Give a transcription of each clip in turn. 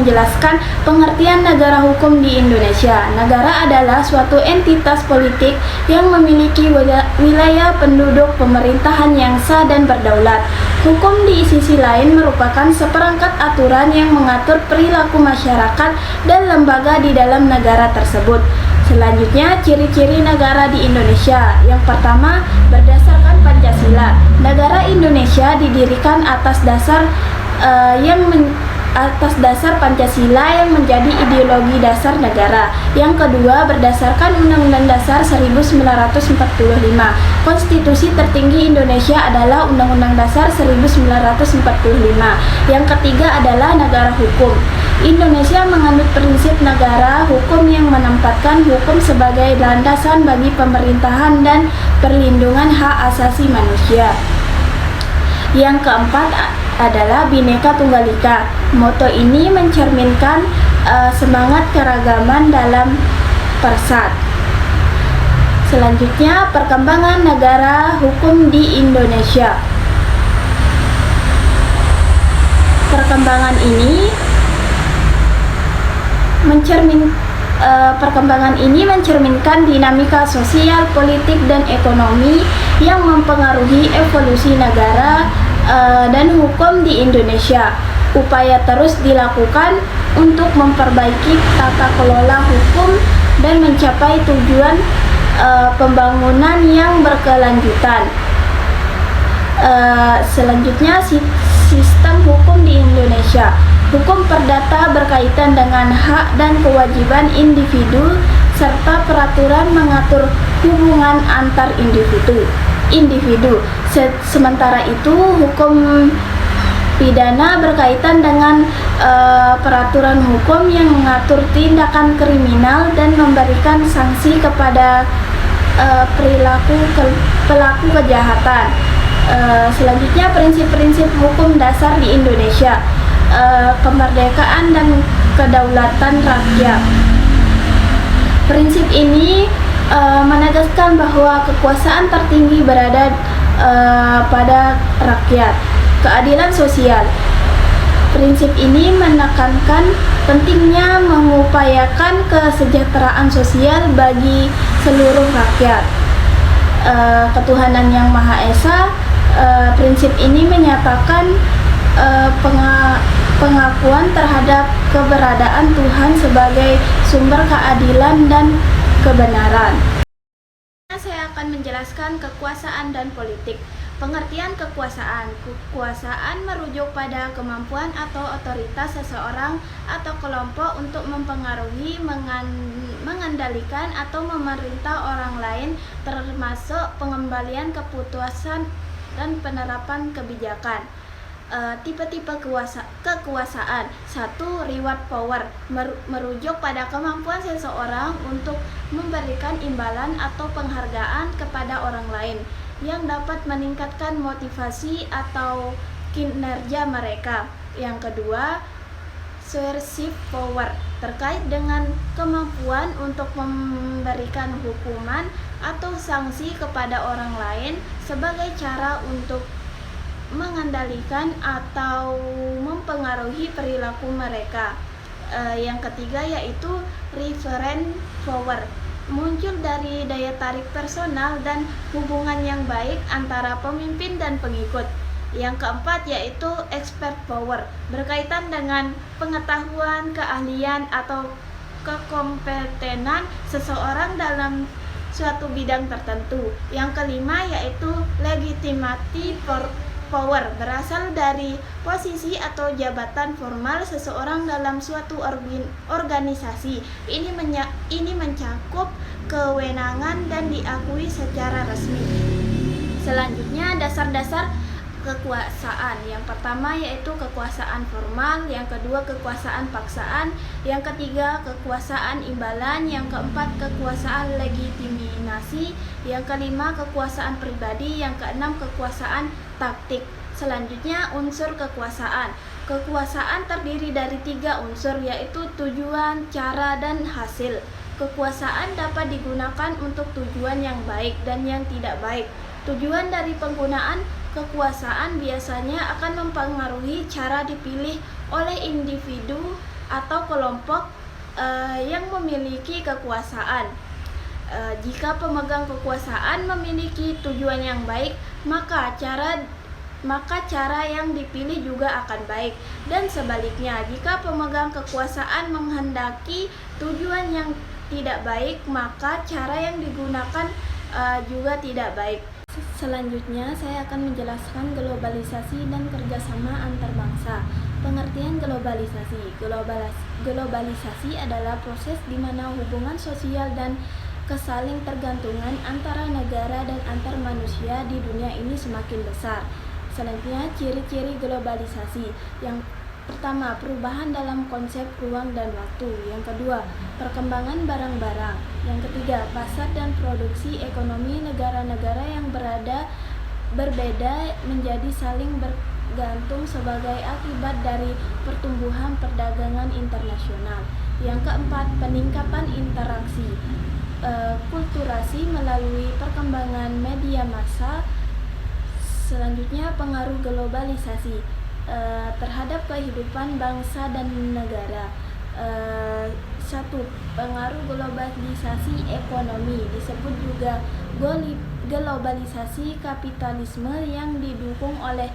menjelaskan pengertian negara hukum di Indonesia. Negara adalah suatu entitas politik yang memiliki wilayah penduduk pemerintahan yang sah dan berdaulat. Hukum di sisi lain merupakan seperangkat aturan yang mengatur perilaku masyarakat dan lembaga di dalam negara tersebut. Selanjutnya, ciri-ciri negara di Indonesia. Yang pertama, berdasarkan Pancasila. Negara Indonesia didirikan atas dasar Pancasila yang menjadi ideologi dasar negara. Yang kedua, berdasarkan Undang-Undang Dasar 1945. Konstitusi tertinggi Indonesia adalah Undang-Undang Dasar 1945. Yang ketiga adalah negara hukum. Indonesia menganut prinsip negara hukum yang menempatkan hukum sebagai landasan bagi pemerintahan dan perlindungan hak asasi manusia. Yang keempat adalah Bhinneka Tunggal Ika. Moto ini mencerminkan semangat keragaman dalam persat. Selanjutnya, perkembangan negara hukum di Indonesia. Perkembangan ini mencerminkan dinamika sosial, politik, dan ekonomi yang mempengaruhi evolusi negara dan hukum di Indonesia. Upaya terus dilakukan untuk memperbaiki tata kelola hukum dan mencapai tujuan pembangunan yang berkelanjutan. Selanjutnya, sistem hukum di Indonesia. Hukum perdata berkaitan dengan hak dan kewajiban individu serta peraturan mengatur hubungan antar individu. Sementara itu, hukum pidana berkaitan dengan peraturan hukum yang mengatur tindakan kriminal dan memberikan sanksi kepada pelaku kejahatan. Selanjutnya, prinsip-prinsip hukum dasar di Indonesia. Kemerdekaan dan kedaulatan rakyat. Prinsip ini menegaskan bahwa kekuasaan tertinggi berada pada rakyat. Keadilan sosial. Prinsip ini menekankan pentingnya mengupayakan kesejahteraan sosial bagi seluruh rakyat. Ketuhanan yang Maha Esa. Prinsip ini menyatakan pengakuan terhadap keberadaan Tuhan sebagai sumber keadilan dan kebenaran. Saya akan menjelaskan kekuasaan dan politik. Pengertian kekuasaan. Kekuasaan merujuk pada kemampuan atau otoritas seseorang atau kelompok untuk mempengaruhi, mengendalikan, atau memerintah orang lain, termasuk pengembalian keputusan dan penerapan kebijakan. Tipe-tipe kekuasaan. 1. Reward power, merujuk pada kemampuan seseorang untuk memberikan imbalan atau penghargaan kepada orang lain yang dapat meningkatkan motivasi atau kinerja mereka. Yang kedua, coercive power, terkait dengan kemampuan untuk memberikan hukuman atau sanksi kepada orang lain sebagai cara untuk mengendalikan atau mempengaruhi perilaku mereka. Yang ketiga yaitu referent power, muncul dari daya tarik personal dan hubungan yang baik antara pemimpin dan pengikut. Yang keempat yaitu expert power, berkaitan dengan pengetahuan, keahlian, atau kekompetenan seseorang dalam suatu bidang tertentu. Yang kelima yaitu legitimate power, berasal dari posisi atau jabatan formal seseorang dalam suatu organisasi. Ini mencakup kewenangan dan diakui secara resmi. Selanjutnya, dasar-dasar kekuasaan. Yang pertama yaitu kekuasaan formal, yang kedua kekuasaan paksaan, yang ketiga kekuasaan imbalan, yang keempat kekuasaan legitimasi, yang kelima kekuasaan pribadi, yang keenam kekuasaan taktik. Selanjutnya, unsur kekuasaan. Kekuasaan terdiri dari 3 unsur, yaitu tujuan, cara, dan hasil. Kekuasaan dapat digunakan untuk tujuan yang baik dan yang tidak baik. Tujuan dari penggunaan kekuasaan biasanya akan mempengaruhi cara dipilih oleh individu atau kelompok yang memiliki kekuasaan. Jika pemegang kekuasaan memiliki tujuan yang baik, maka cara yang dipilih juga akan baik. Dan sebaliknya, jika pemegang kekuasaan menghendaki tujuan yang tidak baik, maka cara yang digunakan juga tidak baik. Selanjutnya, saya akan menjelaskan globalisasi dan kerjasama antar bangsa. Pengertian globalisasi. Globalisasi adalah proses di mana hubungan sosial dan kesaling tergantungan antara negara dan antar manusia di dunia ini semakin besar. Selanjutnya, ciri-ciri globalisasi. Yang pertama, perubahan dalam konsep ruang dan waktu. Yang kedua, perkembangan barang-barang. Yang ketiga, pasar dan produksi ekonomi negara-negara yang berbeda menjadi saling bergantung sebagai akibat dari pertumbuhan perdagangan internasional. Yang keempat, peningkatan interaksi kulturasi melalui perkembangan media massa. Selanjutnya, pengaruh globalisasi terhadap kehidupan bangsa dan negara. 1. Pengaruh globalisasi ekonomi, disebut juga globalisasi kapitalisme yang didukung oleh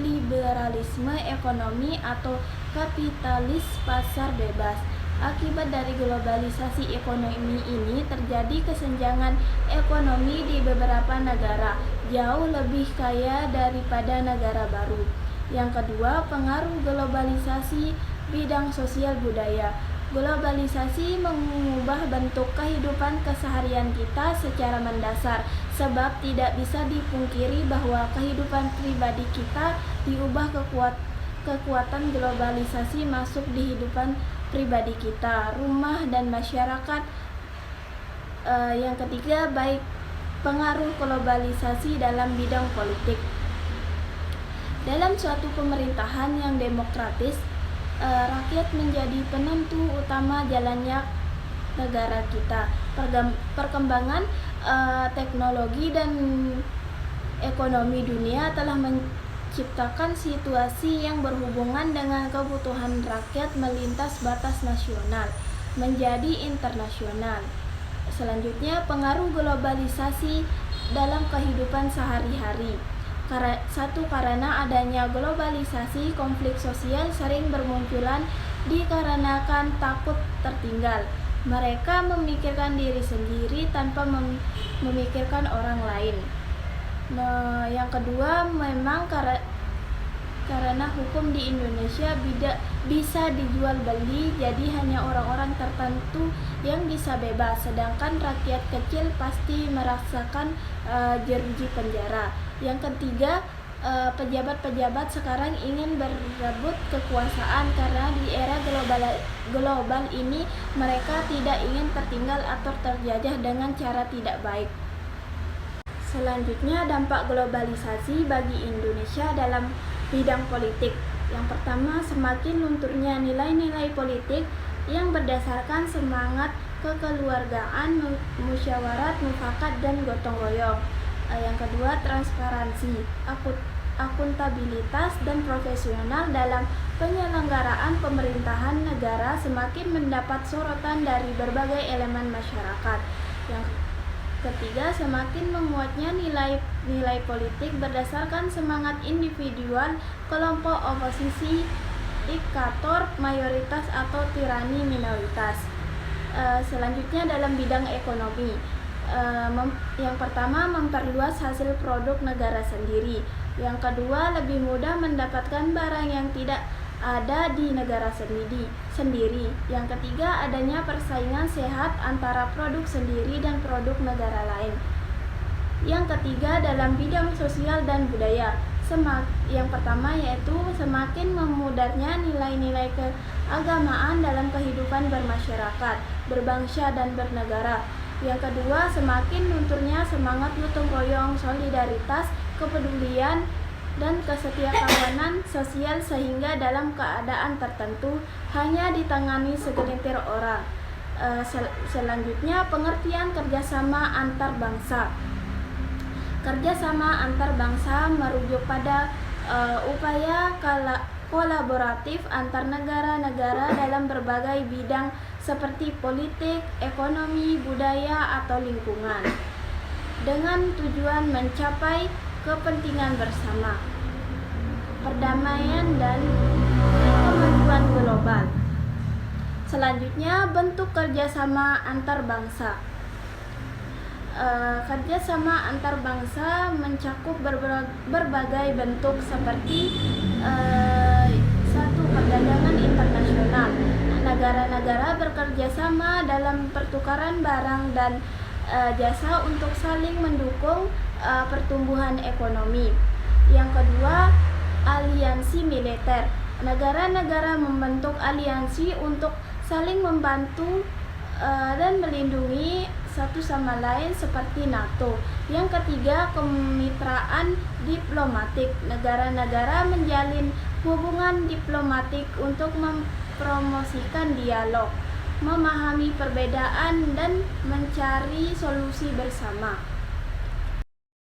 liberalisme ekonomi atau kapitalis pasar bebas. Akibat dari globalisasi ekonomi ini terjadi kesenjangan ekonomi di beberapa negara jauh lebih kaya daripada negara baru. Yang kedua, pengaruh globalisasi bidang sosial budaya. Globalisasi mengubah bentuk kehidupan keseharian kita secara mendasar, sebab tidak bisa dipungkiri bahwa kehidupan pribadi kita diubah kekuatan globalisasi masuk di kehidupan pribadi kita, rumah, dan masyarakat. Yang ketiga, baik pengaruh globalisasi dalam bidang politik. Dalam suatu pemerintahan yang demokratis, rakyat menjadi penentu utama jalannya negara kita. Perkembangan teknologi dan ekonomi dunia telah menciptakan situasi yang berhubungan dengan kebutuhan rakyat melintas batas nasional menjadi internasional. Selanjutnya, pengaruh globalisasi dalam kehidupan sehari-hari. Karena adanya globalisasi, konflik sosial sering bermunculan dikarenakan takut tertinggal. Mereka memikirkan diri sendiri tanpa memikirkan orang lain. Yang kedua, memang karena hukum di Indonesia bisa dijual beli, jadi hanya orang-orang tertentu yang bisa bebas, sedangkan rakyat kecil pasti merasakan jeruji penjara. Yang ketiga, pejabat-pejabat sekarang ingin berebut kekuasaan karena di era global ini mereka tidak ingin tertinggal atau terjajah dengan cara tidak baik. Selanjutnya, dampak globalisasi bagi Indonesia dalam bidang politik. Yang pertama, semakin lunturnya nilai-nilai politik yang berdasarkan semangat kekeluargaan, musyawarat, mufakat, dan gotong royong. Yang kedua, transparansi, akuntabilitas, dan profesional dalam penyelenggaraan pemerintahan negara semakin mendapat sorotan dari berbagai elemen masyarakat. Yang ketiga, semakin menguatnya nilai politik berdasarkan semangat individual, kelompok oposisi, diktator mayoritas atau tirani minoritas. Selanjutnya, dalam bidang ekonomi, yang pertama, memperluas hasil produk negara sendiri. Yang kedua, lebih mudah mendapatkan barang yang tidak ada di negara sendiri. Yang ketiga, adanya persaingan sehat antara produk sendiri dan produk negara lain. Yang ketiga, dalam bidang sosial dan budaya. Yang pertama yaitu semakin memudahnya nilai-nilai keagamaan dalam kehidupan bermasyarakat, berbangsa, dan bernegara. Yang kedua, semakin lunturnya semangat gotong royong, solidaritas, kepedulian, dan kesetiakawanan sosial sehingga dalam keadaan tertentu hanya ditangani segelintir orang. Selanjutnya, pengertian kerjasama antar bangsa. Kerjasama antar bangsa merujuk pada upaya kolaboratif antar negara-negara dalam berbagai bidang seperti politik, ekonomi, budaya, atau lingkungan, dengan tujuan mencapai kepentingan bersama, perdamaian, dan kemajuan global. Selanjutnya, bentuk kerjasama antar bangsa. Kerjasama antar bangsa mencakup berbagai bentuk seperti satu, perdagangan internasional. Negara-negara bekerja sama dalam pertukaran barang dan jasa untuk saling mendukung pertumbuhan ekonomi. Yang kedua, aliansi militer. Negara-negara membentuk aliansi untuk saling membantu dan melindungi satu sama lain seperti NATO. Yang ketiga, kemitraan diplomatik. Negara-negara menjalin hubungan diplomatik untuk mempromosikan dialog, memahami perbedaan, dan mencari solusi bersama.